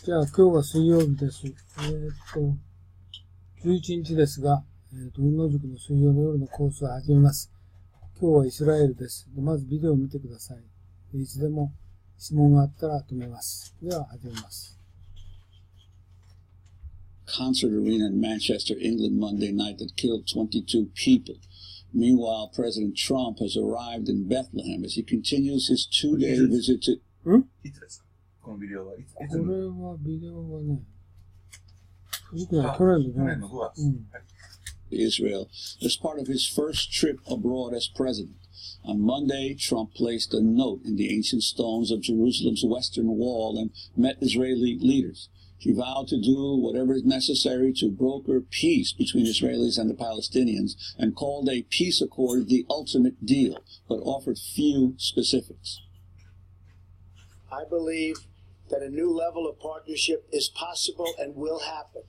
じゃあ今日は水曜日です。11日ですが、運動塾の水曜の夜のコースを始めます。今日はイスラエルです。まずビデオを見てください。いつでも質問があったら止めます。では始めます。Concert arena in Manchester, England, Monday night that killed 22 people. Meanwhile, President Trump has arrived in Bethlehem as he continues his two-day visit to... いつですかこのビデオは。いつこれはビデオはね、古くない、去年の5月。Israel as part of his first trip abroad as president. On Monday, Trump placed a note in the ancient stones of Jerusalem's western wall and met Israeli leaders. He vowed to do whatever is necessary to broker peace between Israelis and the Palestinians and called a peace accord the ultimate deal, but offered few specifics. I believe that a new level of partnership is possible and will happen,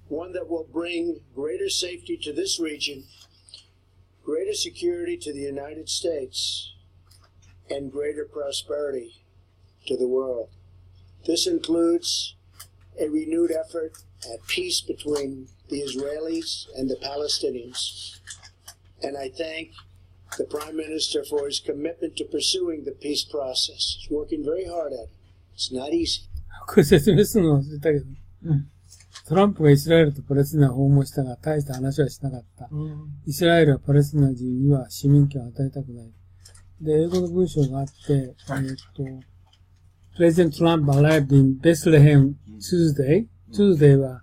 one that will bring greater safety to this region, greater security to the United States, and greater prosperity to the world. This includes a renewed effort at peace between the Israelis and the Palestinians. And I thank the Prime Minister for his commitment to pursuing the peace process. He's working very hard at it. It's not easy. これ説明するの忘れたけど、トランプがイスラエルとパレスチナを訪問したが大した話はしなかった。イスラエルはパレスチナ人には市民権を与えたくない。で、英語の文章があって、President Trump arrived in Bethlehem Tuesday. Tuesday は、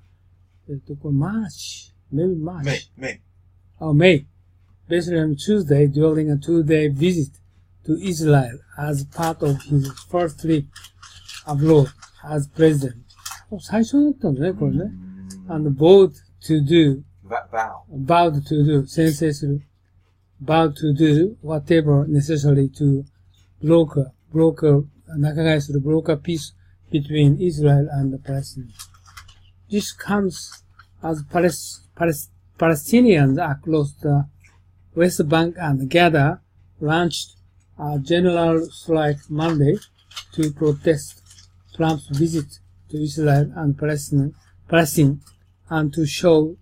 これ March. Maybe March. May. Bethlehem Tuesday during a two-day visit to Israel as part of his first trip abroad as president. 最初だったんだね、これね。And vowed to do. 宣誓する。vowed to do whatever necessary to broker, 仲買する broker peace between Israel and Palestine. This comes as Palestinians across the West Bank and Gaza launched a general strike Monday to protest Trump's visit to Israel and Palestine and to show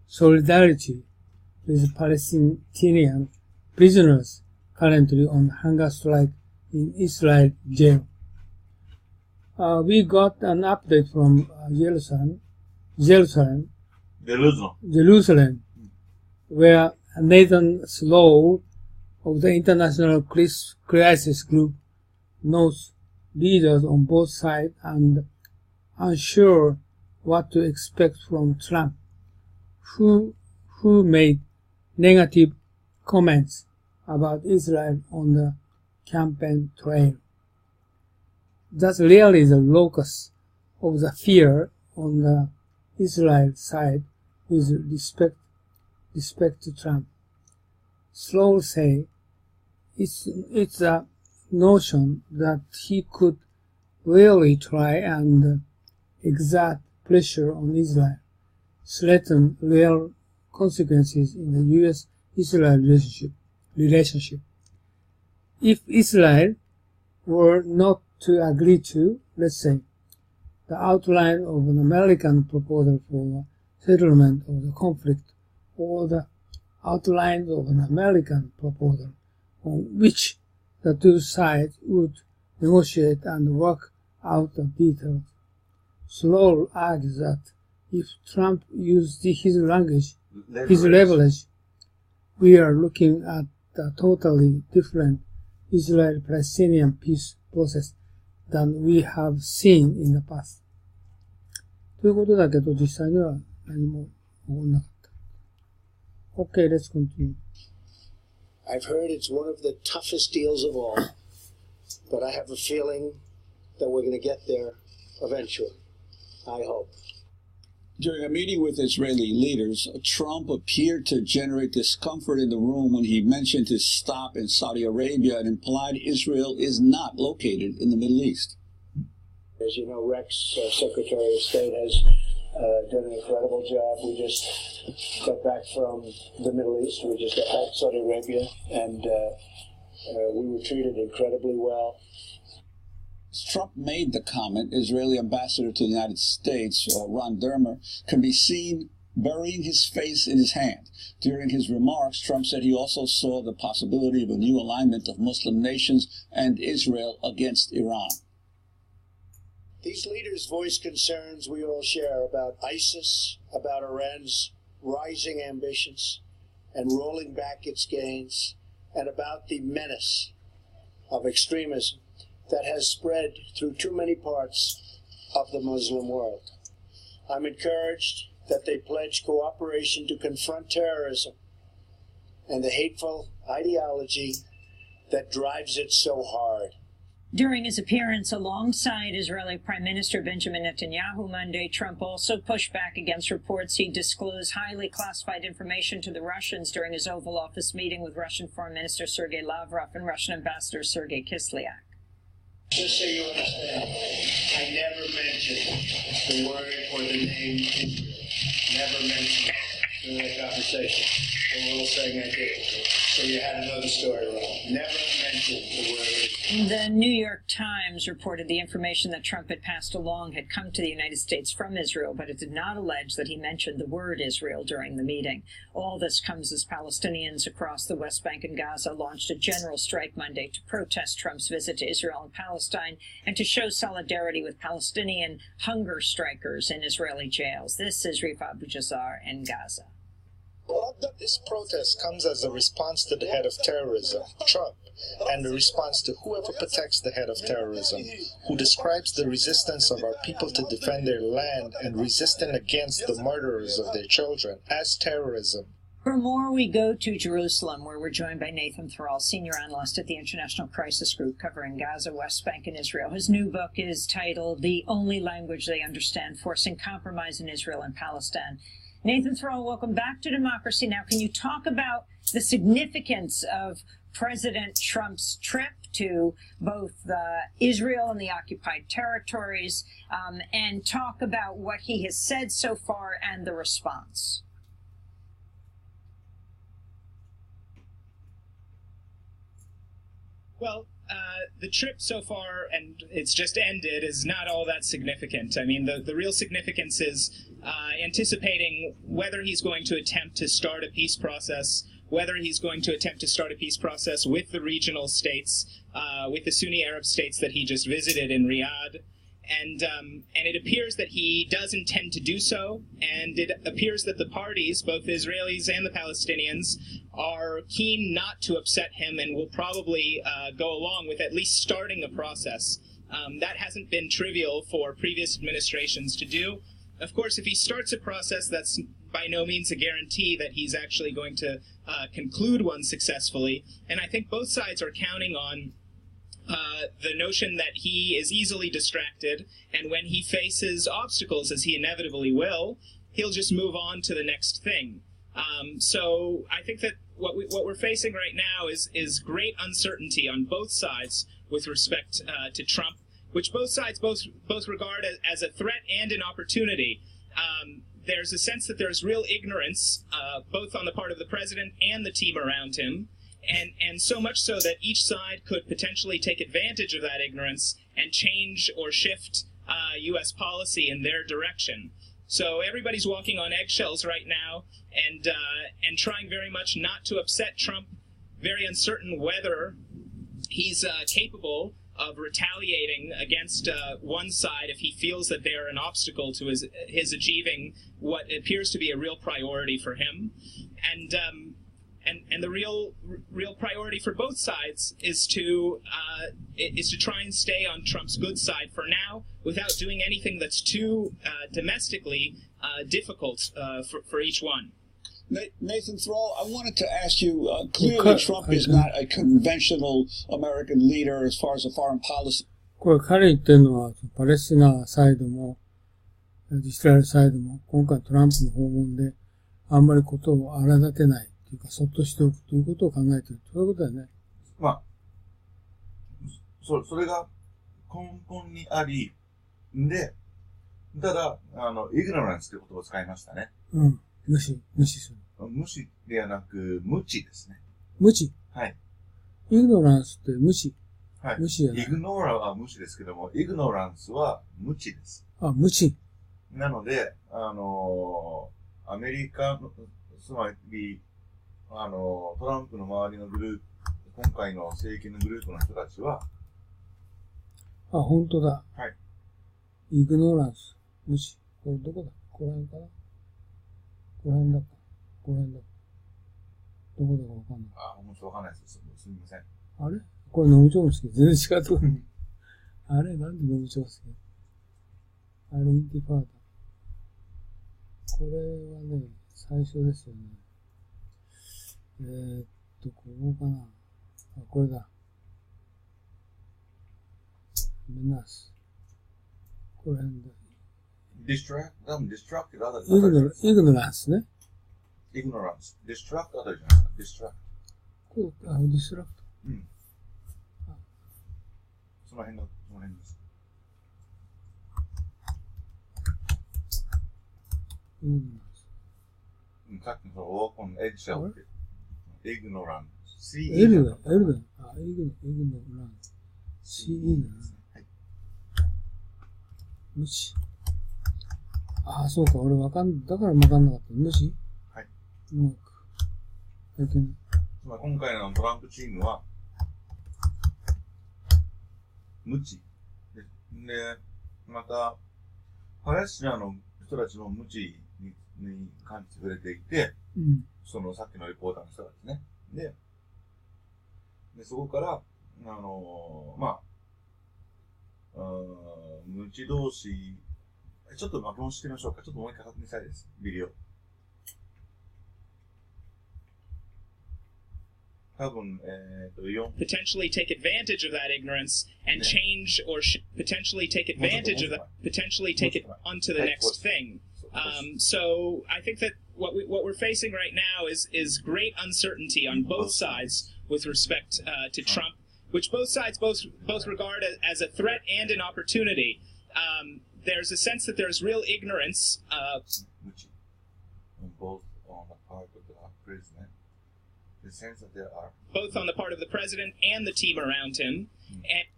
solidarity with Palestinian prisoners currently on hunger strike in Israel jail. We got an update from Jerusalem, where Nathan Slow of the International Crisis Group knows leaders on both sides and unsure what to expect from Trump, who made negative comments about Israel on the campaign trail. That's really the locus of the fear on the Israel side with respect to Trump. Slow say it's a notion that he could really try and exert pressure on Israel, threaten real consequences in the U.S.-Israel relationship. If Israel were not to agree to, let's say, the outline of an American proposal for settlement of the conflict, or the outlines of an American proposal on which the two sides would negotiate and work out the details. Slow argues that if Trump used his leverage, we are looking at a totally different Israel-Palestinian peace process than we have seen in the past. ということだけど、実際には何も起こらなかった。Okay, let's continue. I've heard it's one of the toughest deals of all, but I have a feeling that we're going to get there eventually. I hope. During a meeting with Israeli leaders, Trump appeared to generate discomfort in the room when he mentioned his stop in Saudi Arabia and implied Israel is not located in the Middle East. As you know, Rex, our Secretary of State, has done an incredible job. We just got back from the Middle East. We just got back to Saudi Arabia, and we were treated incredibly well. Trump made the comment, Israeli ambassador to the United States, Ron Dermer, can be seen burying his face in his hand. During his remarks, Trump said he also saw the possibility of a new alignment of Muslim nations and Israel against Iran. These leaders voiced concerns we all share about ISIS, about Iran's rising ambitions and rolling back its gains, and about the menace of extremism that has spread through too many parts of the Muslim world. I'm encouraged that they pledge cooperation to confront terrorism and the hateful ideology that drives it so hard. During his appearance alongside Israeli Prime Minister Benjamin Netanyahu Monday, Trump also pushed back against reports he disclosed highly classified information to the Russians during his Oval Office meeting with Russian Foreign Minister Sergei Lavrov and Russian Ambassador Sergei Kislyak. Just so you understand, I never mentioned the word or the name Israel. Never mentioned it in the conversation. And we're all saying I did. So you had another story wrong. Never mentioned the word Israel. The New York Times reported the information that Trump had passed along had come to the United States from Israel, but it did not allege that he mentioned the word Israel during the meeting. All this comes as Palestinians across the West Bank and Gaza launched a general strike Monday to protest Trump's visit to Israel and Palestine and to show solidarity with Palestinian hunger strikers in Israeli jails. This is Rifa Abu-Jazar in Gaza. This protest comes as a response to the head of terrorism, Trump, and a response to whoever protects the head of terrorism, who describes the resistance of our people to defend their land and resisting against the murderers of their children as terrorism. For more, we go to Jerusalem, where we're joined by Nathan Thrall, senior analyst at the International Crisis Group covering Gaza, West Bank, and Israel. His new book is titled The Only Language They Understand, Forcing Compromise in Israel and Palestine. Nathan Thrall, welcome back to Democracy Now! Can you talk about the significance of President Trump's trip to both Israel and the occupied territories, and talk about what he has said so far and the response? Well, the trip so far, and it's just ended, is not all that significant. I mean, the real significance is anticipating whether he's going to attempt to start a peace process, whether he's going to attempt to start a peace process with the regional states, with the Sunni Arab states that he just visited in Riyadh. And it appears that he does intend to do so, and it appears that the parties, both the Israelis and the Palestinians, are keen not to upset him and will probably go along with at least starting a process. That hasn't been trivial for previous administrations to do. Of course, if he starts a process, that's by no means a guarantee that he's actually going to conclude one successfully. And I think both sides are counting on the notion that he is easily distracted, and when he faces obstacles, as he inevitably will, he'll just move on to the next thing. So I think that what we're facing right now is great uncertainty on both sides with respect to Trump, which both sides both regard as a threat and an opportunity. There's a sense that there's real ignorance, both on the part of the president and the team around him, and so much so that each side could potentially take advantage of that ignorance and change or shift U.S. policy in their direction. So everybody's walking on eggshells right now and trying very much not to upset Trump, very uncertain whether he's capable of retaliating against one side if he feels that they're an obstacle to his achieving what appears to be a real priority for him. And the real priority for both sides is to try and stay on Trump's good side for now, without doing anything that's too domestically difficult for each one. Nathan Thrall, I wanted to ask you, clearly Trump is not a conventional American leader as far as a foreign policy. これ彼言ってるのは、パレスチナサイドも、イスラエルサイドも、今回トランプの訪問で、あんまりことを荒立てない。というか、そっとしておくということを考えている。そういうことだよね。まあ、それが根本にあり、で、ただ、イグノランスという言葉を使いましたね。うん。無視する。無視ではなく、無知ですね。無知？はい。イグノランスって無視。はい。無視じゃない。イグノーラは無視ですけども、イグノランスは無知です。あ、無知。なので、アメリカの、つまり、トランプの周りのグループ、今回の政権のグループの人たちは、あ、本当だ。はい。イグノランス。無視。これどこだ？この辺かな？この辺だか。この辺だか。どこだかわかんない。あ、もうちょっとわかんないです。すみません。あれこれノムチョムスキー。全然違うとこに。あれなんでノムチョムスキー？あれインティファーダ。これはね、最初ですよね。ここかな。あ、これだ。メナス。これ辺だ。多分ディストラクトあたり。イグノランスね。イグノランス。ディストラクトあたりじゃないですか。ディストラクこう、あ、ディストラクト。ト。うん。その辺です。イグノランス。さっきのオープンエッジシェルって、イグノランス。L だ。あ、イグノランス。CE だな。はい。無視。ああ、そうか。俺だからわかんなかった。無視？はい。うまく。つまり今回のトランプチームは、無知。で、また、パレスチナの人たちの無知に関して触れていて、うん、そのさっきのレポーターの人がですね。で、そこから、無知同士、ちょっと録音してみましょうか。ちょっともう一回確認したいです。ビデオ。多分、potentially take advantage of that ignorance and change or potentially take advantage of that, potentially take it onto the next thing. So I think that what we're facing right now is great uncertainty on both sides with respect to Trump, which both sides both regard as a threat and an opportunity. There's a sense that there's real ignorance. Both on the part of the president. The sense that there are both on the part of the president and the team around him.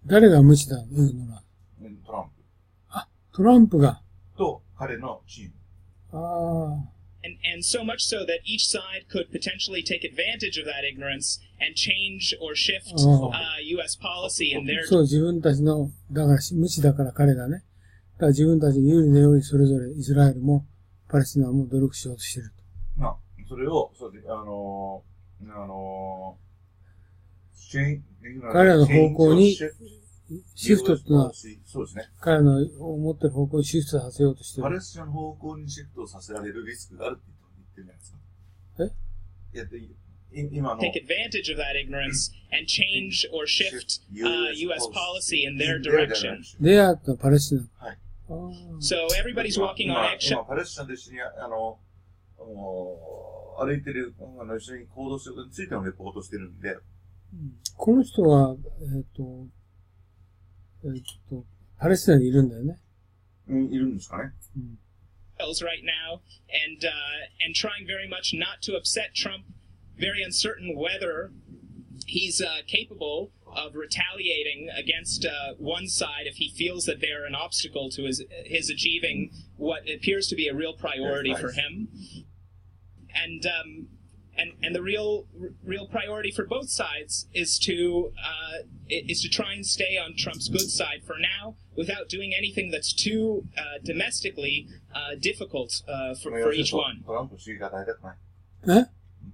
誰が無知だ言うのは。トランプ。あ、トランプが。と、彼のチーム。ああ。And so much so that each side could potentially take advantage of that ignorance and change or shift U.S. policy in their. そう、自分たちの、だから無知だから彼がね。だから自分たちに有利なようにそれぞれイスラエルもパレスチナも努力しようとしていると。それを、そうで、彼らの方向にシフトっていうのは、そうですね。彼の思ってる方向にシフトさせようとしている。パレスチナの方向にシフトさせられるリスクがあるって言ってるじゃないですか。今の take advantage of that ignorance and change or shift U.S. policy in their direction. であったパレスチナ。はい。So everybody's walking on eggshells. 今パレスチナと一緒に歩いてる、一緒に行動することについてのレポートしてるんで。この人は、パレスチナにいるんだよね。いるんですかね。Right now, and trying very much not to upset Trump, very uncertain whether he's capable of retaliating against one side if he feels that they're an obstacle to his achieving what appears to be a real priority for him. And the real priority for both sides is to try and stay on Trump's good side for now, without doing anything that's too domestically difficult for each one. トランプ主義が与えたくない。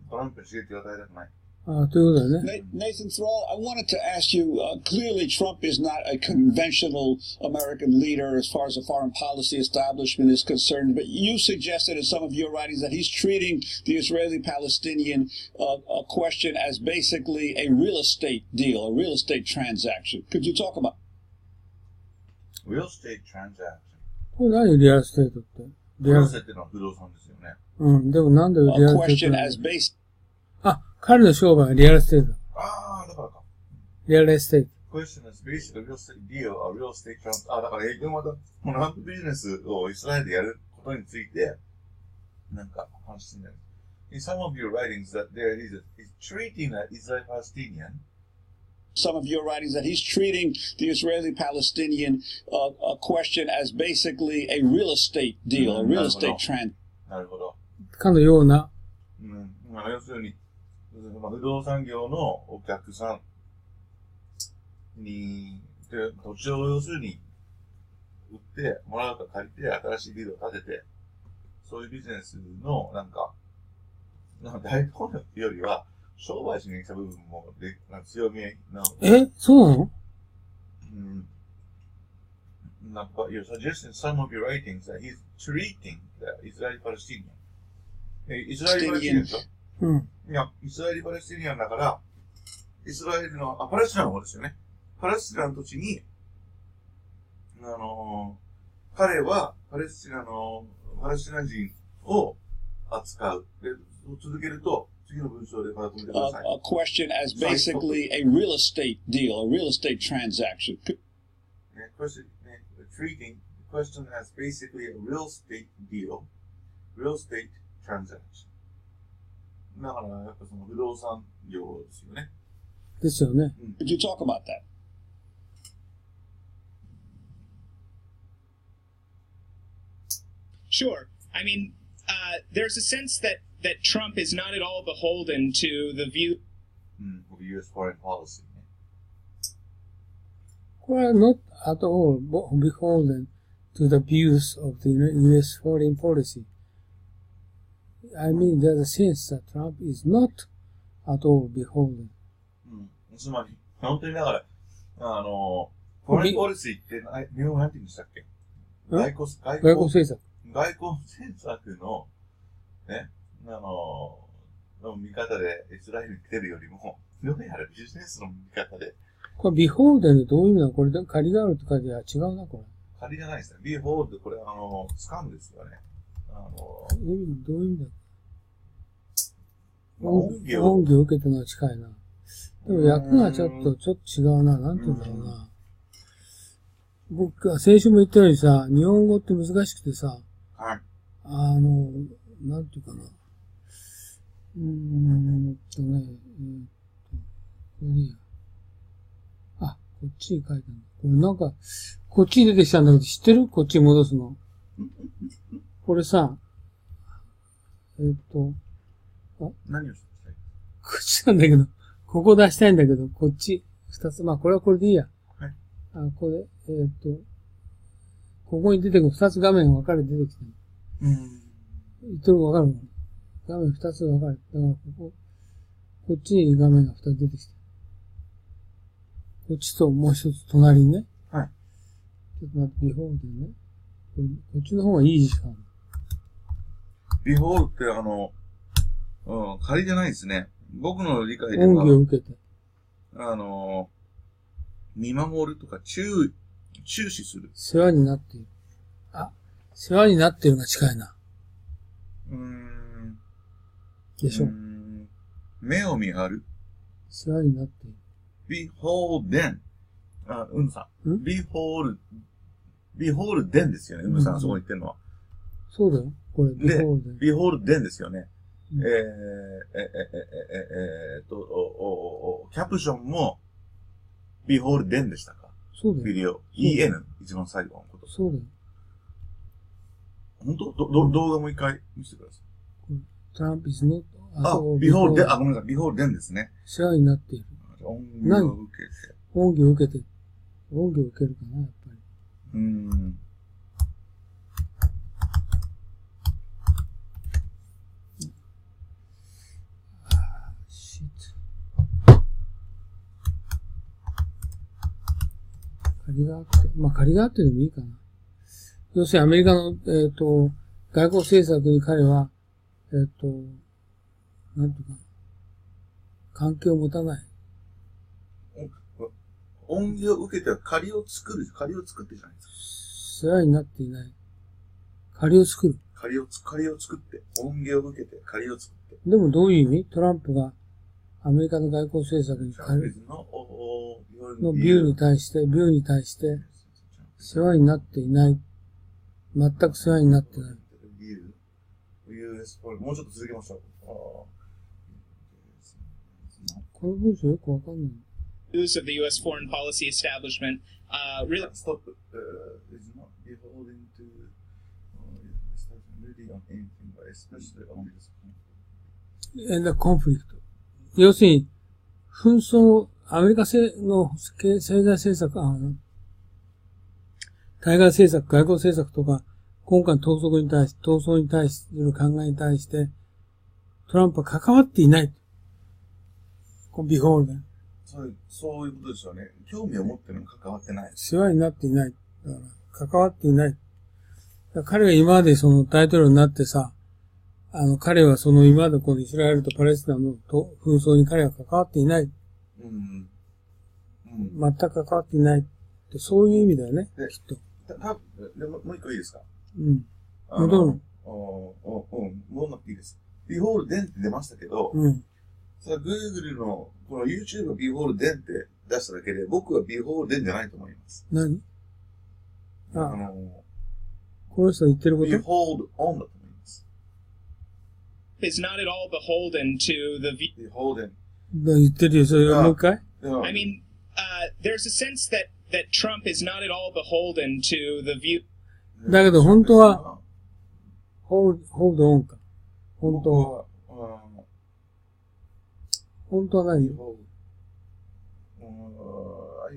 トランプ主義が与えたくない。ということだね。Nathan Thrall, I wanted to ask you, clearly Trump is not a conventional American leader as far as the foreign policy establishment is concerned, but you suggested in some of your writings that he's treating the Israeli-Palestinian question as basically a real estate deal, a real estate transaction. Could you talk about real estate transaction? これ何リアルステートって。リアルステートってのは不動産ですよね。でもなんでリアルステート彼の商売はリアルステート。だからか。リアルエステート。Question is basically real estate deal or real estate transaction. だから営業また、このランプビジネスをイスラエルでやることについて、なんか話してる。In some of your writings that there is treating an Israeli-Palestinian some of your writings that he's treating the Israeli-Palestinian question as basically a real estate deal, a real estate trend. なるほど。かのような、要するに、不動産業のお客さんに、土地を要するに、売ってもらうか借りて、新しいビルを建てて、そういうビジネスの、大統領よりは、商売しに来た部分も強みなので。そうなの？You're suggesting some of your writings that he's treating the Israeli-Palestinian. イスラエル・パレスチニアンでしょ？いや、イスラエル・パレスチニアンだから、イスラエルの、パレスチナの方ですよね。パレスチナの土地に、彼はパレスチナ人を扱う。で、続けると、次の文章でまた止めてください。A question as basically a real estate deal, a real estate transaction. Treating the question as basically a real estate deal, real estate transaction. だから、やっぱその不動産業ですよね。ですよね。Could you talk about that? Sure. I mean, there's a sense that Trump is not at all beholden to the view of U.S. foreign policy. これは not at all beholden to the views of the U.S. foreign policy. I mean, there's a sense that Trump is not at all beholden. つまり、本当にだから、フォレンポリシーって日本語なんて言うんでしたっけ？外交政策。外交政策の、ね、見方でイスラエルに来てるよりも、どうやらビジネスの見方で。これ、ビホールデンでどういう意味なの？これ、借りがあるとかでは違うな、これ。借りじゃないですね。ビホールデン、これ、スカムですよね。どういう意味だ？恩義を受けたのは近いな。でも役がちょっと違うな。なんて言うんだろうな。僕は先週も言ったようにさ、日本語って難しくてさ、はい。なんていうかな。これいいや。あ、こっちに書いてある。これなんか、こっちに出てきたんだけど、知ってる？こっちに戻すの。これさ、何をしたい？こっちなんだけど、ここ出したいんだけど、こっち、二つ。まあ、これはこれでいいや。はい。これ、ここに出てくる二つ画面が分かれて出てきてる。言ってるか分かるの？画面二つ分かれて。だからこっちに画面が二つ出てきてる。こっちともう一つ隣にね。はい。ちょっと待って、ビホールでね。こっちの方がいい字か。ビホールって仮じゃないですね。僕の理解では。恩義を受けて。見守るとか注視する。世話になっている。世話になっているが近いな。でしょ。目を見張る。世話になっている。beholden。うんさん。beholden ですよね。うんさん、そこに言ってるのは。そうだよ。これ、beholden ですよね。キャプションも、beholden でしたか？そうだよ。ビデオ。EN、一番最後のこと。そうだよ。本当？動画もう一回見せてください。Trump is not, beholden、ごめんなさい、beholden ですね。世話になっている。恩義を受けて。恩義を受けて。恩義を受けるかな、やっぱり。借りがあって。まあ、借りがあってでもいいかな。要するにアメリカの、外交政策に彼は、なんていうか、関係を持たない。恩義を受けては借りを作ってじゃないですか。世話になっていない。借りを作る。借りを作って、恩義を受けて、借りを作って。でもどういう意味？トランプがアメリカの外交政策にのビューに対して、世話になっていない。全く世話になってない。もうちょっと続けましょう。この文章よくわかんない。views of the U.S. foreign policy establishment really. Stop. Is not beholden to really on anything, but especially on this point. and the conflict. 要するに、紛争、アメリカの経済政策、対外政策、外交政策とか、今回の闘争に対する考えに対して、トランプは関わっていない。ビホールで。そういうことですよね。興味を持ってるのに関わってない。世話になっていない。だから関わっていない。だから彼が今までその大統領になってさ、彼はその今までこのイスラエルとパレスチナの紛争に彼は関わっていない。全く関わっていない。ってそういう意味だよね、きっと。もう一個いいですか？戻る。戻んなくていいです。ビホールデンって出ましたけど、それは Google のこの YouTube はビホールデンって出しただけで、僕はビホールデンじゃないと思います。何？この人言ってること？ビホールオンだと思います。Is not at all beholden to the view. ビホールデン。言ってるよ、それもう一回？ I mean, there's a sense that Trump is not at all beholden to the view. だけど本当は、ホールドオンか。本当は何？ I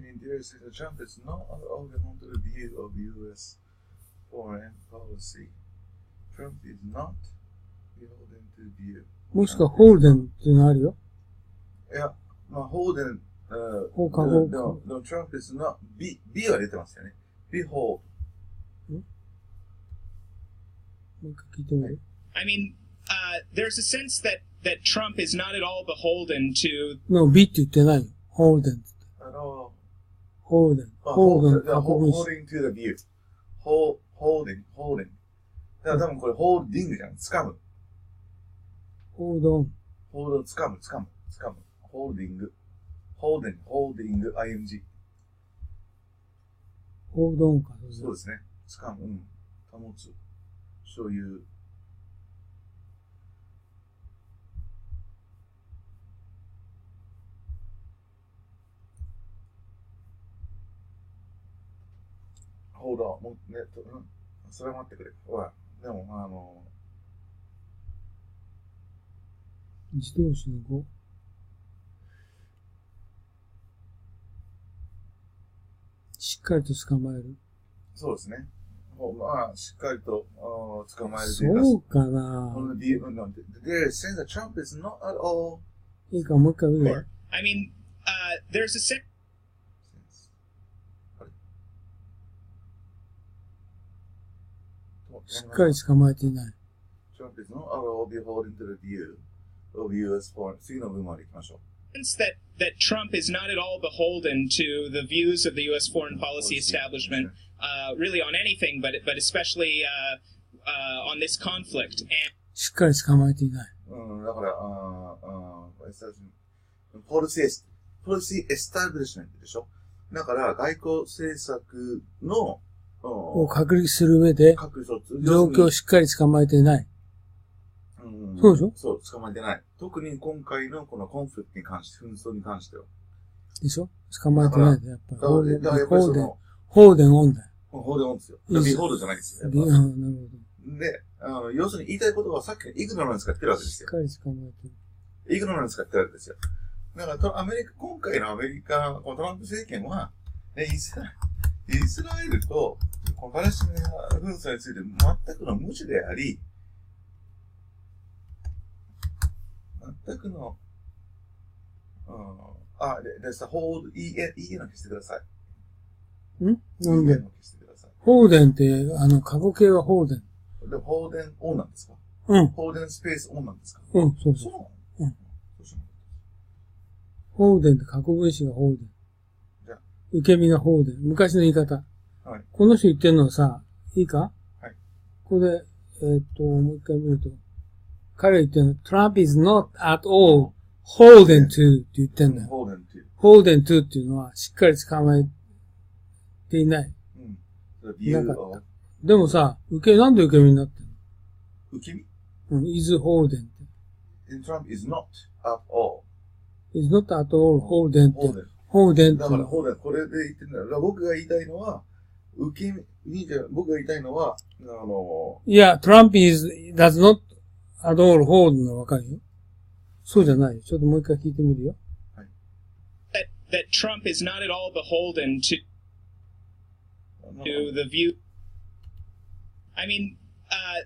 mean, there is a Trump is not all beholden to the view of U.S. foreign policy. Trump is not beholden to the view. もしくはホールデンっていうのあるよ。いや、まあ、ホールデン、no, Trump is not, B は出てますよね。behold. もう一回聞いてみる？ I mean, there's a sense that Trump is not at all beholden to. No, B って言ってないよ。ホールデンって。ホールデン。holding to the view. holding. だから多分これホールディングじゃん。掴む。ホールドオン。掴む。ホールディング。holding, ing. ホールドオンか。そうですね。掴む。保つ。所有。ほら、もうね、それ待ってくれ。ほら、でも、自動詞の語。しっかりと捕まえる。そうですね。まあ、しっかりと捕まえるというか。そうかな。They're saying that Trump is not at all. いいか、もう一回見る。I mean, there's a sense. しっかり捕まえていない。Trump is not at all beholden to the view of U.S. foreign. 次の文まで行きましょう。That Trump is not at all beholden to the views of the U.S. foreign policy establishment, really on anything, but especially on this conflict. And しっかり捕まえていない。だから、ポリシーエスタブリッシュメントでしょ。だから、外交政策のを確立する上で、状況をしっかり捕まえていない。そうでしょ？そう、捕まえてない。特に今回のこのコンフリクトに関して、紛争に関しては。でしょ？捕まえてないで、やっぱり。ホールデンオンだよ。ホールデンオンですよ。ビホールじゃないですよ。なるほど。で、要するに言いたいことはさっきのイグノランスが言ってるわけですよ。しっかり捕まえてる。イグノランスが言ってるわけですよ。だから今回のアメリカ、このトランプ政権は、ね、イスラエルとこのパレスチナ紛争について全くの無視であり、全くの、でさ、いいの消してください。なんでホールデンって、過去形はホールデン。で、ホールデンオンなんですか？ホールデンスペースオンなんですか？そう。ホールデンって過去分詞がホールデン。受け身がホールデン。昔の言い方。はい。この人言ってるのはさ、いいか？はい。ここで、もう一回見ると、彼言ってるのは、Trump is not at all holden to って言ってんだよ。holden to っていうのは、しっかり捕まえていない。なかった。でもさ、なんで受け身になってんの？受け身is holden って。Trump is not at all. is not at all holden って。放電ってだから、これで言ってんだから、僕が言いたいのは、僕が言いたいのは、いや、Trump does not at all hold のわかるよ。そうじゃないよ。ちょっともう一回聞いてみるよ。はい。That Trump is not at all beholden to the view. I mean,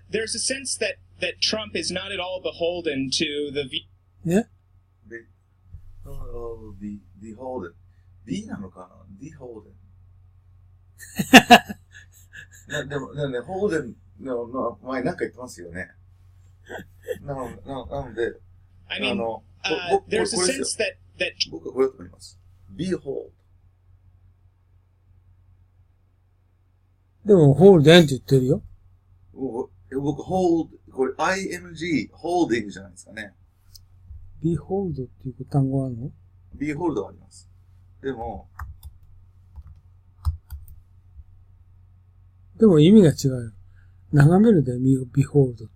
there's a sense that Trump is not at all beholden to the view. ね beholden. B なのかな ?beholden. でもね、holden の前なんか言ってますよね。なので、I mean, there's a sense that 僕はこれだと思います。behold. でも、hold って言ってるよ。僕、hold、これ ing、holding じゃないですかね。behold っていう単語あるの？ behold はあります。でも意味が違うよ。眺めるで、behold って。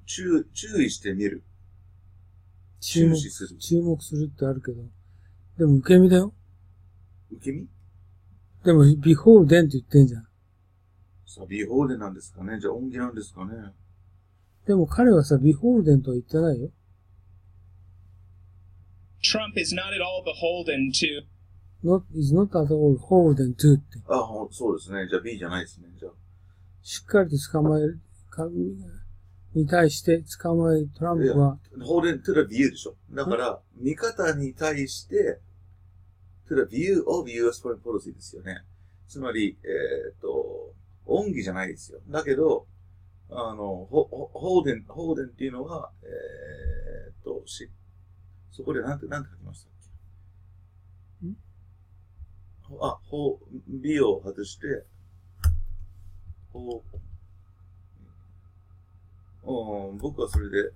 注意して見る。注視する。注目するってあるけど。でも受け身だよ。受け身？でも、behold って言ってんじゃん。さあ、behold なんですかね。じゃあ、音義なんですかね。でも彼はさ、behold とは言ってないよ。Trump is not at all beholden to. is not at all beholden to って。あ、そうですね。じゃあ B じゃないですね。じゃあ。しっかりと捕まえる、に対して捕まえるトランプは。beholden to the view でしょ。だから、見方に対して、to the view of US foreign policy ですよね。つまり、恩義じゃないですよ。だけど、holding っていうのは、そこでなんて書きましたっけ？B を外して、僕はそれで、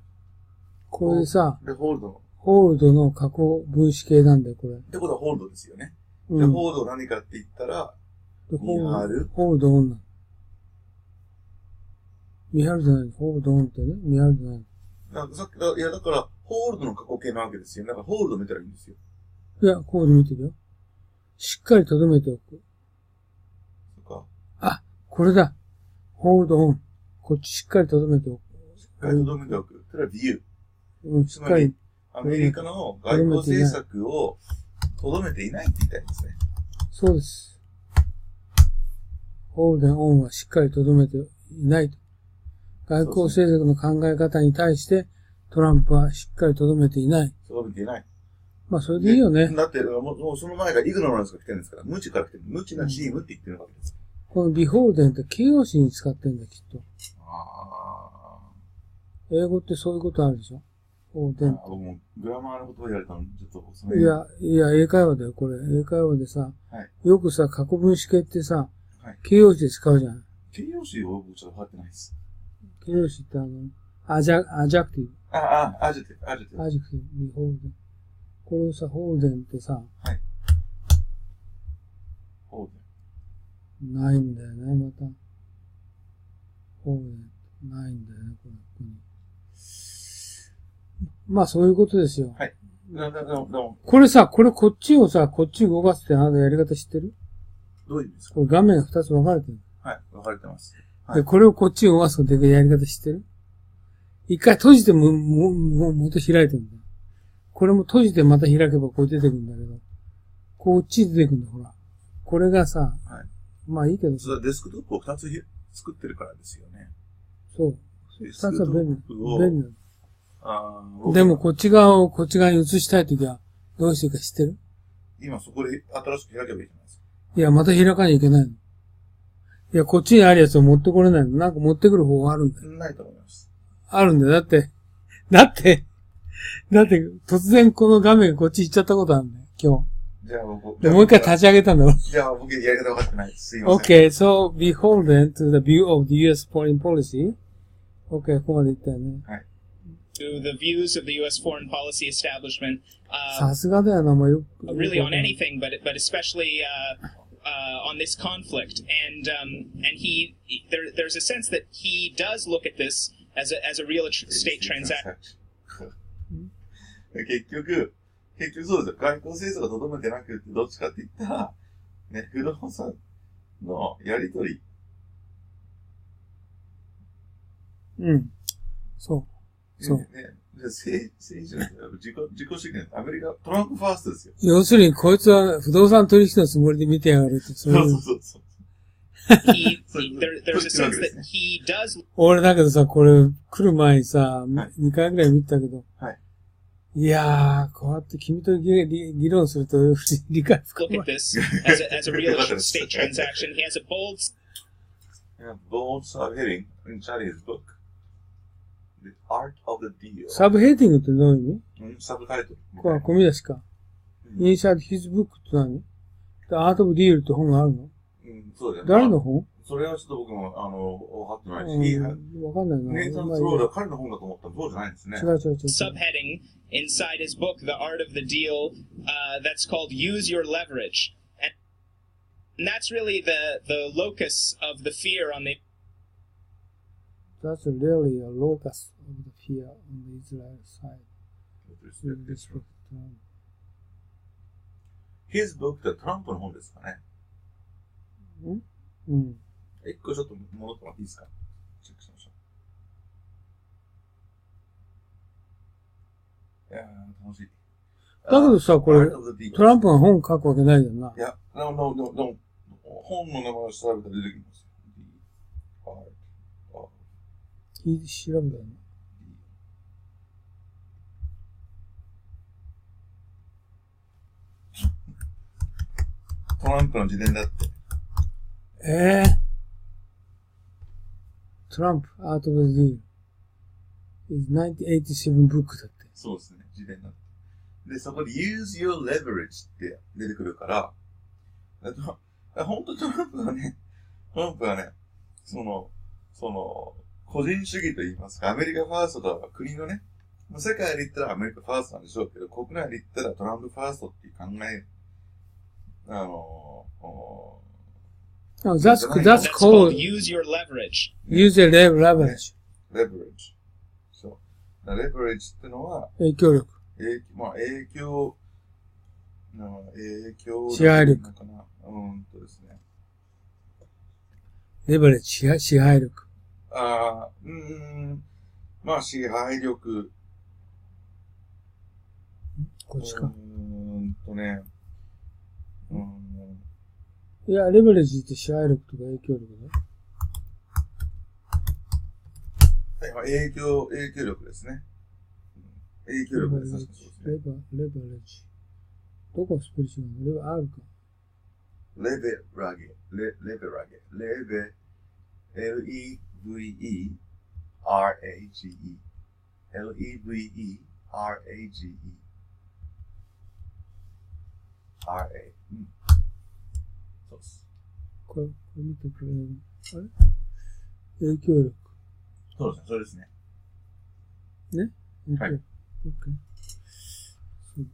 これさ、ホールドの過去分子形なんだよ、これ。ってことはホールドですよね。うん、で、ホールド何かって言ったら、見張る。ホールドオンなの。見張るじゃない。ホールドオンってね、見張るじゃない。いや、だから、ホールドの過去形なわけですよ。だから、ホールド見たらいいんですよ。いや、こうで見てるよ。しっかり留めておく。そっか。あ、これだ。ホールドオン。こっちしっかり留めておく。しっかり留めておく。それはビュー。うん、しっかり。アメリカの外交政策を留めていないって言いたいんですね。そうです。ホールドオンはしっかり留めていないと。外交政策の考え方に対してトランプはしっかり留めていない。留めていない。まあ、それでいいよね。だって、もうその前がイグノランスが来てるんですから、無知から来てる。無知なチームって言ってるわけです。このビホールデンって形容詞に使ってるんだ、きっと。英語ってそういうことあるでしょ？ホールデン。僕もグラマーのことを言われたの、ちょっといや、英会話だよ、これ。英会話でさ、はい、よくさ、過去分詞形ってさ、はい、形容詞で使うじゃん。形容詞を僕ちょっと分かってないです。形容詞ってアジャクティブ。アジェクティブ。アジェクティブ、ビホールデン。これをさ、ホールデンってさ、はい。ホールデン。ないんだよね、また。ホールデン。ないんだよね、ここに。まあ、そういうことですよ。はい。これさ、こっちをさ、こっち動かすってあなたやり方知ってる？どういう意味ですか？これ画面が2つ分かれてる。はい、分かれてます。はい、で、これをこっちを動かすってやり方知ってる？一回閉じても元開いてるんだよ。これも閉じてまた開けばこう出てくるんだけど、こっち出てくるんだ、ほら。これがさ、はい、まあいいけど。それはデスクトップを2つ作ってるからですよね。そう。2つは便利なの。でもこっち側をこっち側に移したいときはどうしてるか知ってる？今そこで新しく開けばいいじゃないですか。いや、また開かなきゃいけないの。いや、こっちにあるやつを持ってこれないの。なんか持ってくる方法あるんだよ。ないと思います。あるんだよ。だって突然この画面がこっち行っちゃったことあるんだよ、今日。じゃあ僕。もう一回立ち上げたんだろ。じゃあ僕やり方分かってないです。すいません。Okay, so beholden to the view of the US foreign policy. Okay, ここまで言ったよね。はい。To the views of the U.S. foreign policy establishment. さすがだよな、もうよく。Really on anything, but especially on this conflict. And there's a sense that he does look at this as a real state transaction. 結局、結局そうですよ。外交政策がとどめてなくて、どっちかって言ったら、ね、不動産のやりとり。うん。そう。そう。ね、政治の自己主義なんてアメリカ、トランプファーストですよ。要するに、こいつは不動産取引のつもりで見てやがるって、そうそうそうそう。There's a sense that he does. 俺だけどさ、これ来る前にさ、2回ぐらい見たけど、はい。いやー、こうやって君と議論すると理解不可 Look 能。 at this as a real estate transaction. He has a bold subheading inside his book. The art of the deal. サブヘッディングってどういう意味？サブタイトル。これ、込み出しか。インサイドヒズブックって何？アートオブディールって本があるの？そうだよね。誰の本？それはちょっと僕も、わかってないし。わかんないな。ネイサン・スローダー、彼の本だと思ったらそうじゃないんですね。違う。subheading inside his book, The Art of the Deal, that's called Use Your Leverage. And that's really the locus of the fear on the... That's really a locus of the fear on the Israel side. His book ってトランプの本ですかね。うん。一個ちょっと戻ってもらっていいですか？チェックしましょう。いやー、楽しい。だけどさ、これ、トランプが本書くわけないよな。いや、本の名前を調べたら出てきます。調べたの？トランプの自伝だって。トランプ、アート・オブ・ディール。1987 ブックだって。そうですね、自伝だって。で、そこで use your leverage って出てくるから、本当トランプはね、個人主義と言いますか、アメリカファーストとは国のね、世界で言ったらアメリカファーストなんでしょうけど、国内で言ったらトランプファーストっていう考え、that's called use your leverage. Use your leverage. leverage. そう。leverage ってのは、影響力。影響支配力。ですね。レバレッジ、支配力。支配力。こっちか。いや、レバレッジって支配力とか影響力だ。影響力ですね。影響力ですね。レバレッジ。どこスペル違うの？レバあるか。レベラゲ。L-E-V-E-R-A-G-E。L-E-V-E-R-A-G-E。R-A。そうです。これ見てくれる。あれ？影響力。そうですね。ね？はい。OK。そう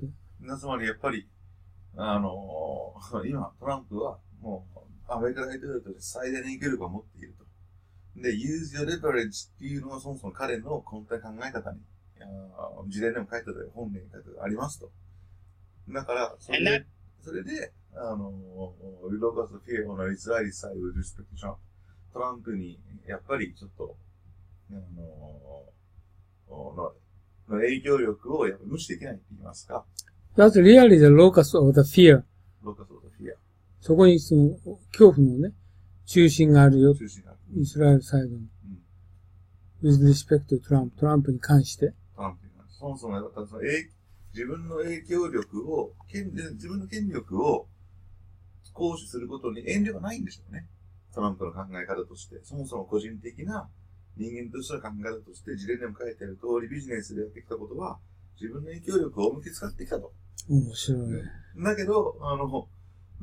だ。つまりやっぱり、今トランプはもうアメリカ大統領として最大の影響力を持っていると。で、use your leverage っていうのはそもそも彼の根底考え方に、自伝でも書いてたよ、本でも書いてありますと。だから、それで、locus of fear on the Israeli side with respect to Trump。トランプに、やっぱりちょっと、の影響力をやっぱ無視できないって言いますか。That's really the locus of the fear. locus of the fear。そこにその恐怖のね、中心があるよ。イスラエルサイドに。with respect to Trump。トランプに関して。そもそも自分の影響力を、自分の権力を行使することに遠慮がないんでしょうね。トランプの考え方として。そもそも個人的な人間としての考え方として、自伝でも書いてある通りビジネスでやってきたことは、自分の影響力を思いっきり使ってきたと。面白い。だけど、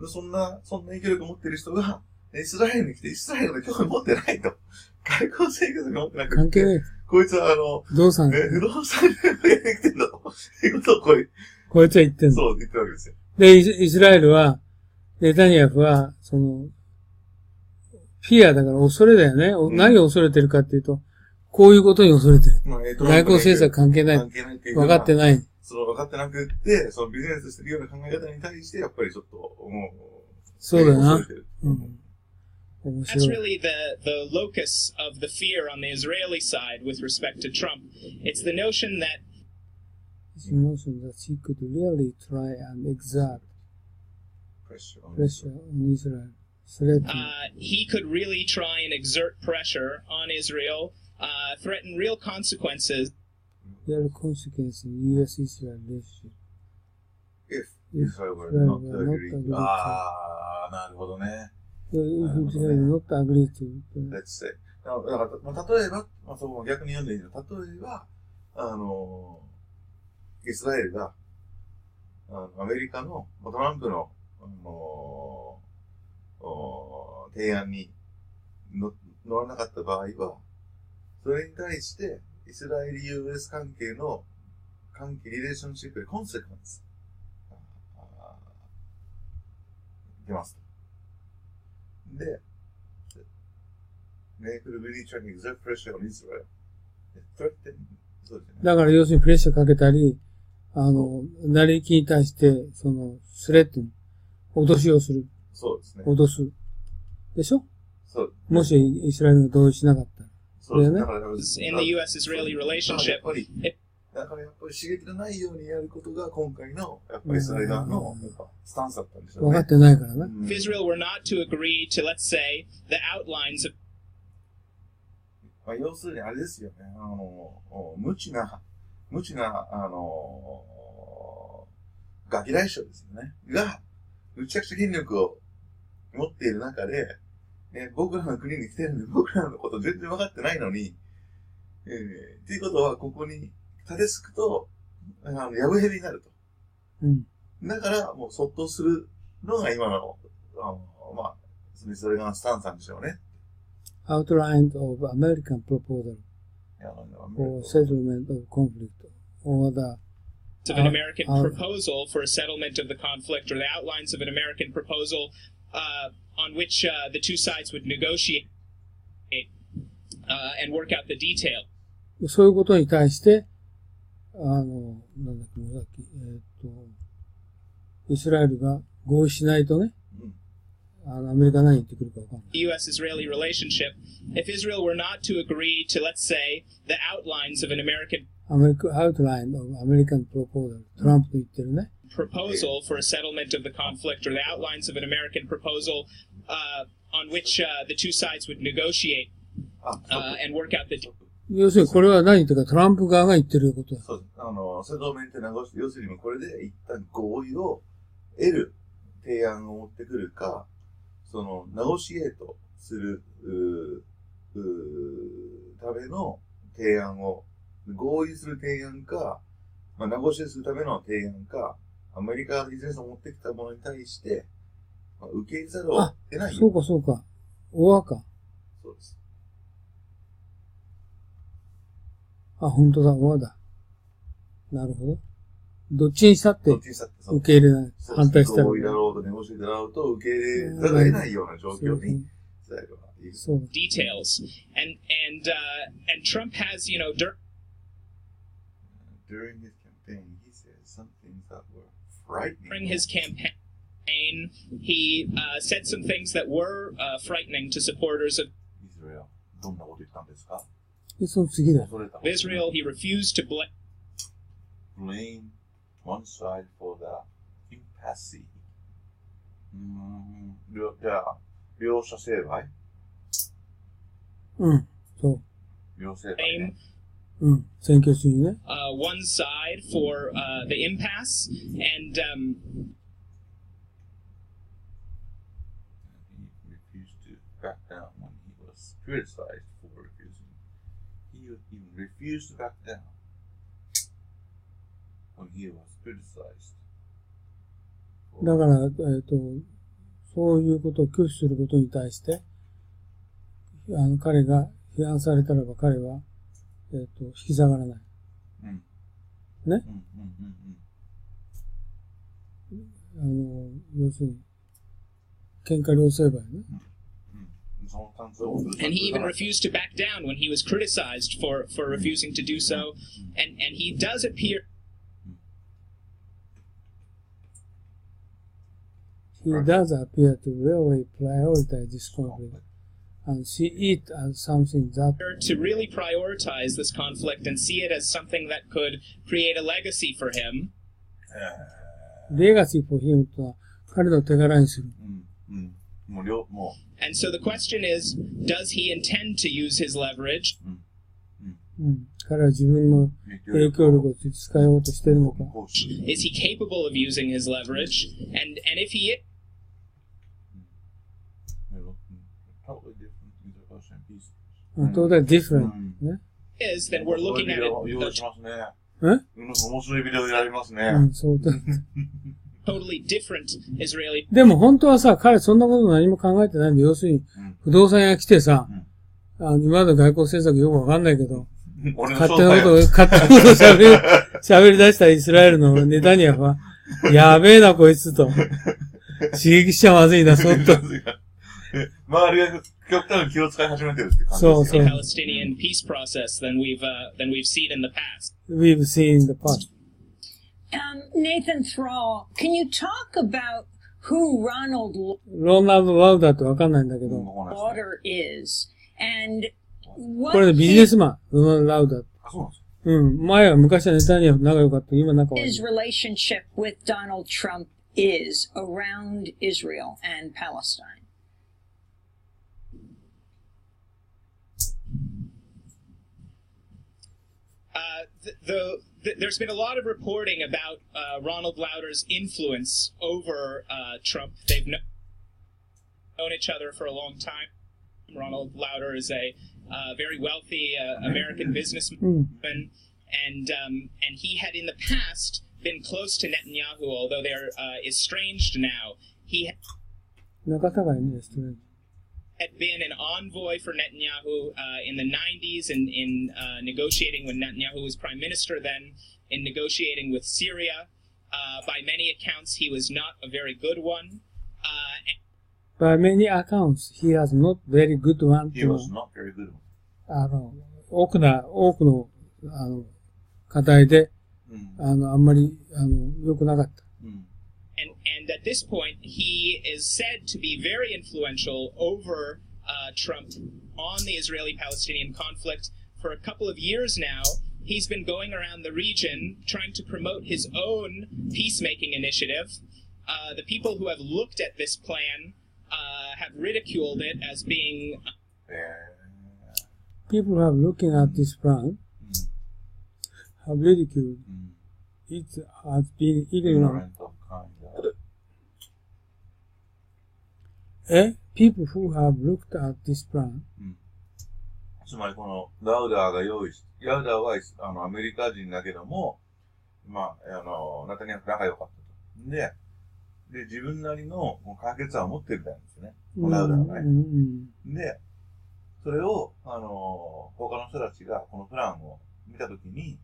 そんな影響力を持っている人が、イスラエルに来て、イスラエルの興味を持ってないと。外交生活が持ってなくて。関係ない。こいつは不動産でやってきてんだと。いうことをこいつは言ってんだ。そう、言ってるわけですよ。で、イスラエルは、ネタニヤフは、フィアだから恐れだよね。何を恐れてるかっていうと、こういうことに恐れてる。まあ外交政策関係ない。関係ないっていう分かってない。分かってなくって、そのビジネスしてるような考え方に対して、やっぱりちょっと、もう、そうだな。うん。That's really the locus of the fear on the Israeli side with respect to Trump. It's the notion that he could really try and exert pressure on Israel. He could really try and exert pressure on Israel, threaten real consequences. Real consequences in U.S.-Israel relationship. If Israel were not to agree. なるほどね。If Israel not agree to. Let's say. だから、例えば、そう逆に読んでいいの。例えば、イスラエルが、アメリカの、トランプの、提案に乗らなかった場合は、それに対して、イスラエル US 関係のリレーションシップでコンセクエンス出ますと。で、they could really try to exert pressure on Israel. だから要するにプレッシャーかけたり、成り行きに対して、スレッドに脅しをする。そうですね。脅す。でしょ？そう。もしイスラエルが同意しなかったら。そうですね。In the US-Israeli relationship. だからやっぱり刺激のないようにやることが今回の、やっぱりイスラエル側のスタンスだったんでしょうね。分かってないからな。If Israel were not to agree to, let's say, the outlines of 要するにあれですよね。無知な、ガキ大将ですよね。が、むちゃくちゃ権力を持っている中で、ね、僕らの国に来てるんで、僕らのこと全然分かってないのに、っていうことは、ここに立てつくと、やぶへびになると。うん。だから、もう、そっとするのが今の、それがスタンスなんでしょうね。Outline of American proposal for settlement of conflict or the of an American proposal for a settlement of the conflict, or the outlines of an American proposal on which the two sides would negotiate and work out the detail. そういうことに対して、なんだっけ、さっき、イスラエルが合意しないとね、アメリカ何言ってくるかわかんない。U.S.-Israeli relationship, if Israel were not to agree to, let's say, the outlines of an American outline of American proposal, トランプと言ってるね。proposal for a settlement of the conflict, or the outlines of an American proposal on which the two sides would negotiate and work out the 要するにこれは何言ってるかトランプ側が言ってることだ。そう。セトルメント要するにこれで一旦合意を得る提案を持ってくるか、ネゴシエートする、ための提案を、合意する提案か、ネゴシエートするための提案か、アメリカがビジネスを持ってきたものに対して、受け入れざるを得ない。そうか、そうか。オアか。そうです。本当だ、オアだ。なるほど。どっちにしたって受け入れない。反対したら。合意だろうとネゴシエートだろうと受け入れざるを得ないような状況に、details. And Trump has, during his campaign, he said some things that were frightening. During his campaign, he said some things that were frightening to supporters of Israel. どんなこと言ったんですか？その次だ。Israel, he refused to blame one side for the impasse. じゃあ、両者成敗？うん、そう。両成敗ね。うん、選挙主義ね。one side for the impasse, and he refused to back down when he was criticized for refusing. He even refused to back down when he was criticized. だから、そういうことを拒否することに対して、彼が批判されたらば彼は、引き下がらない。うん。ね、要するに、喧嘩両成敗ね。And he even refused to back down when he was criticized for refusing to do so. And he does appear. He does appear to really prioritize this conflict and see it as something that to really prioritize this conflict and see it as something that could create a legacy for him. legacy for him とは彼の手柄にする。And so the question is, does he intend to use his leverage? 彼は自分の影響力を使いようとしているのか。Is he capable of using his leverage? And if he is, totally different. ね。then we're looking at it. 面白いビデオやりますね。そうだ。Totally different Israeli. でも本当はさ、彼そんなこと何も考えてないんで、要するに、不動産屋来てさ、今までの外交政策よくわかんないけど、勝手なこと喋り出したイスラエルのネタニヤフは、やべえなこいつと。刺激しちゃまずいな、そっと。周りが極端に気を使い始めてるって感じです。そうそう。Palestinian peace process than we've seen in the past. We've seen in the past. Nathan Thrall, can you talk about who Ronald Lauder ってわかんないんだけど。Lauder is and what これビジネスマン、ロナルド・ラウダー。あ、そうなんですか。前は昔はネタニヤフ仲良かった。今仲悪い。his relationship with Donald Trump is around Israel and Palestine. There's been a lot of reporting about Ronald Lauder's influence over Trump. They've known each other for a long time. Ronald Lauder is a very wealthy American businessman, and he had in the past been close to Netanyahu, although they're estranged now. He had been an envoy for Netanyahu in the 90s in negotiating when Netanyahu was prime minister then, in negotiating with Syria. By many accounts, he was not a very good one. By many accounts, he was not very good one. He was not very good one. 多くの、課題で、あんまり、良くなかった。And at this point, he is said to be very influential over Trump on the Israeli-Palestinian conflict. For a couple of years now, he's been going around the region trying to promote his own peacemaking initiative. The people who have looked at this plan have ridiculed it as being... People who have looking at this plan have ridiculed it as being ignorant. People who have looked at this plan. つまりこのラウダーが用意し、ラウダーはアメリカ人だけども、ナタニヤフ仲良かったと。で、自分なりの解決案を持ってるみたいなんですよね。ラウダーがね。で、それを、他の人たちがこのプランを見たときに、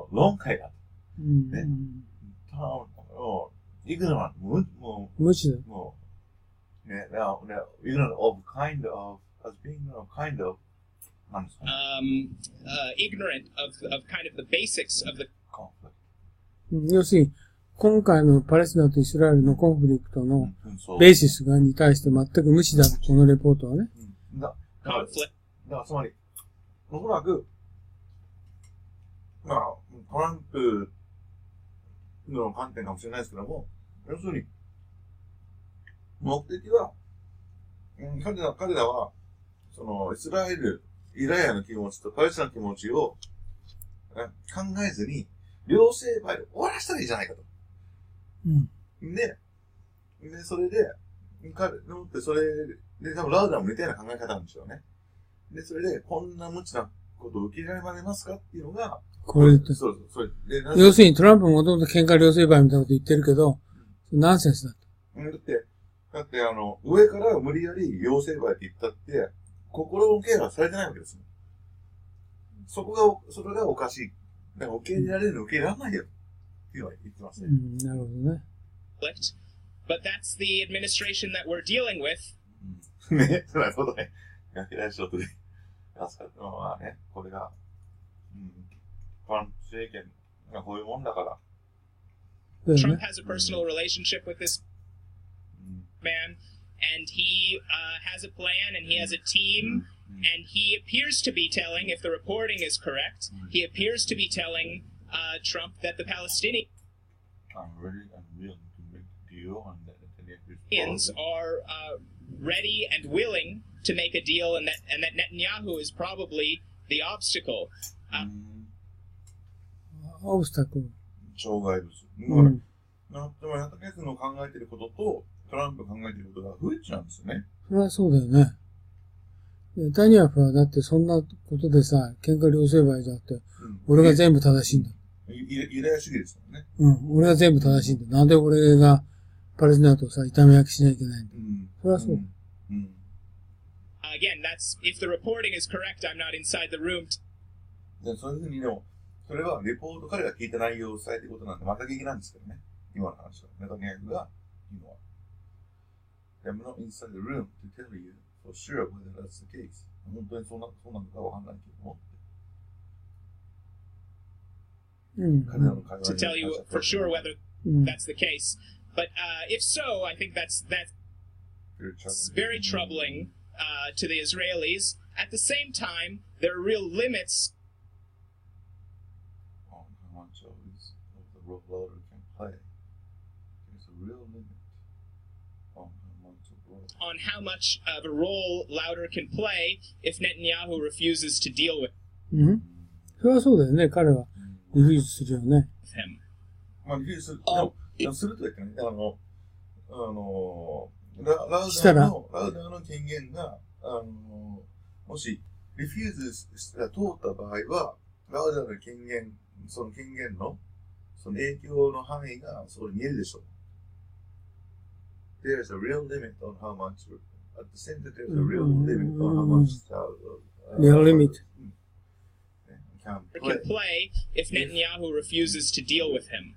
論外だと。ね。ignorant, 無知だ。ignorant of kind of, as being kind of, ignorant of kind of the basics of the conflict. 要するに、今回のパレスチナとイスラエルのコンフリクトのベーシスに対して全く無視だと、このレポートはね。だからつまり、おそらく、トランプの観点かもしれないですけども、要するに、目的は、彼らは、その、イスラエル、イラヤの気持ちとパレスチナの気持ちを考えずに、両成敗で終わらせたらいいじゃないかと。で、それで、それで、多分ラウダーも似たような考え方なんでしょうね。で、それで、こんな無知なことを受け入れられますかっていうのが、これそう。要するにトランプもともと喧嘩両成敗みたいなこと言ってるけど、ナンセンスだと。だって上から無理やり両成敗って言ったって、心のケアがされてないわけですよ。それがおかしい。だから受け入れられるの受け入れられないよ。っていうのは言ってますね。なるほどね。but that's the administration that we're dealing with. ね、なるほどね。ガキ大将とで、まあね、これが、トランプ政権がこういうもんだから。Trump has a personal relationship with this man, and he has a plan, and he has a team, and he appears to be telling, if the reporting is correct, he appears to be telling Trump that the Palestinians are ready and willing to make a deal, and that Netanyahu is probably the obstacle. Obstacle. 障害物。だから、でも、ネタニヤフの考えていることと、トランプが考えていることが不一致なんですよね。それはそうだよね。ネタニヤフはだってそんなことでさ、喧嘩両成敗じゃって、俺が全部正しいんだ。ユダヤ主義ですもんね。俺が全部正しいんだ。なんで俺がパレスチナとさ、痛め焼きしなきゃいけないんだ。それはそう。Again, that's, if the reporting is correct, I'm not inside the room. そういうふうにでも、それはレポート、彼が聞いた内容を伝えていることなんで、また聞きなんですけどね。今の話は。ネタニヤフが言うのは。I'm not inside the room to tell you for sure whether that's the case. 本当にそうなのかわかんないけども。To tell you for sure whether that's the case. But if so, I think that's very troubling to the Israelis. At the same time, there are real limits on how much of the role Lauder can play. There's a real limit on how much of a role Lauder can play if Netanyahu refuses to deal with him. それはそうだよね。彼はリフューズするよね。まあリフューズする。するというかね、ラウダーの権限が、もし、リフューズが通った場合は、ラウダーの権限、その権限の、その影響の範囲がそこに見えるでしょう。There's a real limit on how much, at the same time, there's a real limit on how much, real limit. Can play if Netanyahu refuses to deal with him.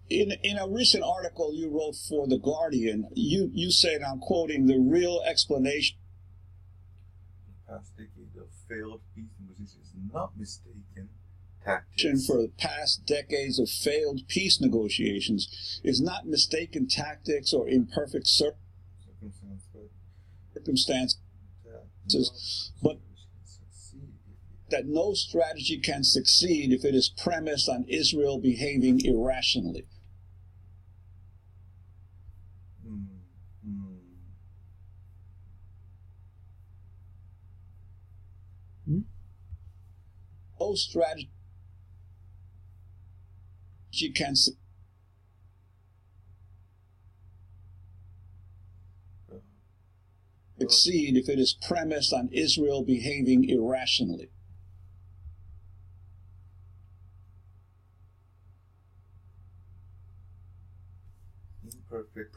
In a recent article you wrote for The Guardian, you said, I'm quoting, the real explanation. The past decade of failed peace negotiations is not mistaken tactics. For the past decades of failed peace negotiations is not mistaken tactics or imperfect circumstances, but that no strategy can succeed if it is premised on Israel behaving irrationally. No strategy can succeed if it is premised on Israel behaving irrationally.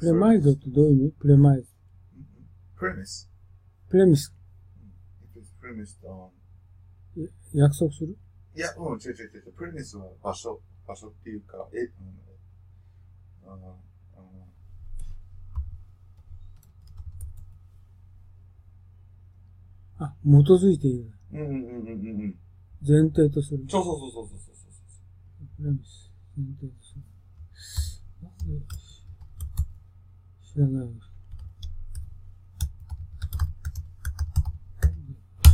Premise ってどういう意味？ Premise. Premise. Premise. It is premised on. 約束する？いや、違う。Premise は場所っていうか、基づいている。前提とする。そう。Premise。前提とする。知らない。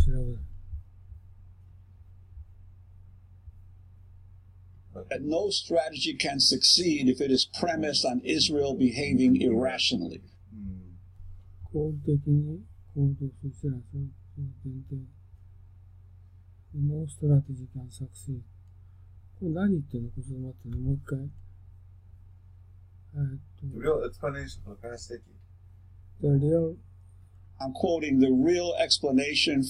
調べない。That no strategy can succeed if it is premised on Israel behaving irrationally. 合理的に行動する前提。No strategy can succeed. これ何言ってんの？ちょっと待ってね。もう一回。The real explanation for the past decade. I'm quoting the real explanation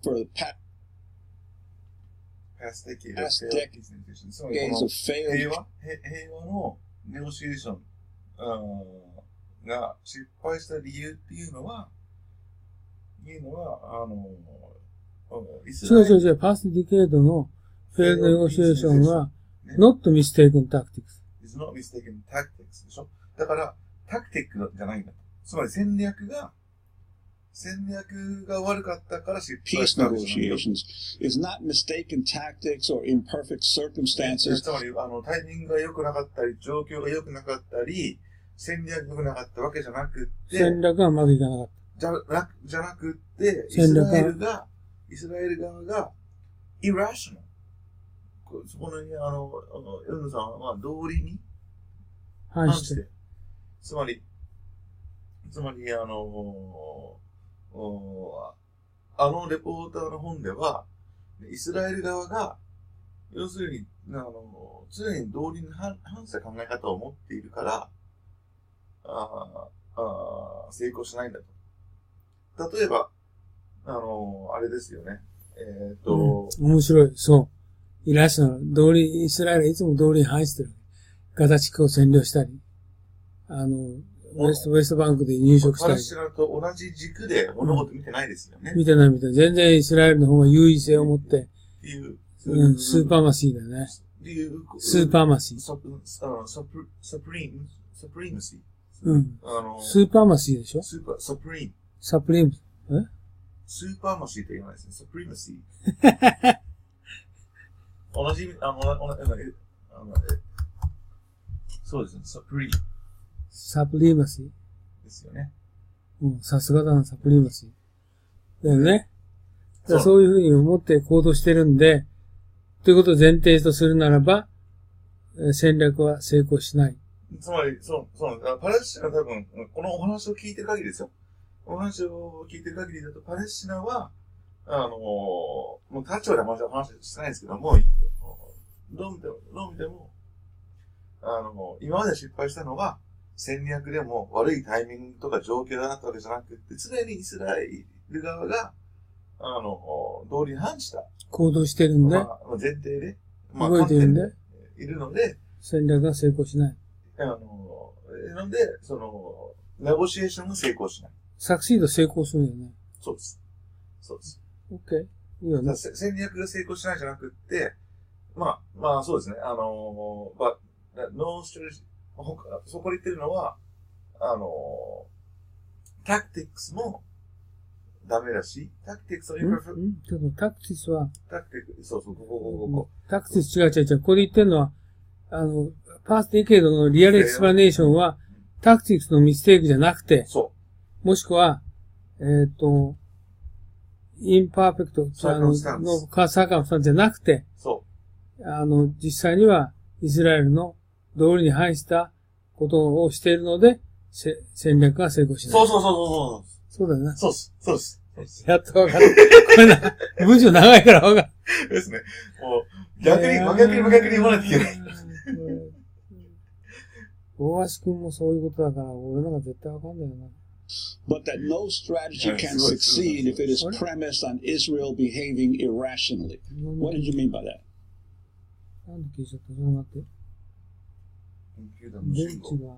for the past decade of failed. 平和のネゴシエーションが失敗した理由っていうのは、違う。パスディケードのフェールネゴシエーションは、not mistaken tactics. is not mistaken tactics でしょ。だから、タクティックじゃないんだ。つまり戦略が悪かったから失敗し Peace たわけじゃないよ。 negotiations is not mistaken tactics or imperfect circumstances. つまり、タイミングが良くなかったり、状況が良くなかったり、戦略が良くなかったわけじゃなくて、戦略がうまくいかなかった。じゃなくて、イ戦略がスラエル側が、irrational。そこの、ヨンヌさんは道理に反して。つまり、レポーターの本では、イスラエル側が、要するに、常に道理に反した考え方を持っているから、成功しないんだと。例えば、あれですよね。面白い。そう。イラシナル。イスラエルはいつも道理に反してる。ガザ地区を占領したり、ウエストバンクで入植したり。パレスチナと同じ軸で物事見てないですよね。見てない。全然イスラエルの方が優位性を持って、スーパーマシーだよね。スーパーマシー。サプリームシー。スーパーマシーでしょ？サプリーム。サプリーム。スーパーマシーと言わないですね。サプリームシー。同じ意味、そうですね。サプリーマシー。ですよね。さすがだな、サプリーマシー。だよね。そういうふうに思って行動してるんで、ということを前提とするならば、戦略は成功しない。つまり、パレスチナは多分、このお話を聞いてる限りですよ。お話を聞いてる限りだと、パレスチナは、もう立場で話してないんですけども、どう見ても、今まで失敗したのは、戦略でも悪いタイミングとか状況だったわけじゃなくて、常にイスラエル側が、道理に反した。行動してるんで。前提で。動いてるんで。いるので。戦略が成功しない。なので、ネゴシエーションが成功しない。サクシード成功するよね。そうです。オッケー。いいよね。戦略が成功しないじゃなくって、そうですね。ノーストラテジー、そこで言ってるのは、タクティックスもダメだし、タクティックスはちょっとタクティクスは、ここ。タクティクス違う。ここで言ってるのは、パースディケードのリアルエクスプラネーションは、タクティクスのミステイクじゃなくて、もしくは、インパーフェクト、サーカムスタンスじゃなくて、実際にはイスラエルの道理に反したことをしているので、戦略が成功しない。そうだよな。そうです。やっとわかる。これ文章長いからわかる。ですね。もう、逆に言わないといけない。大橋くんもそういうことだから、俺なんか絶対わかんないよな。But that no strategy can succeed if it is premised on Israel behaving irrationally. What did you mean by that? なんで消えちゃった？ちょっと待って。電池が。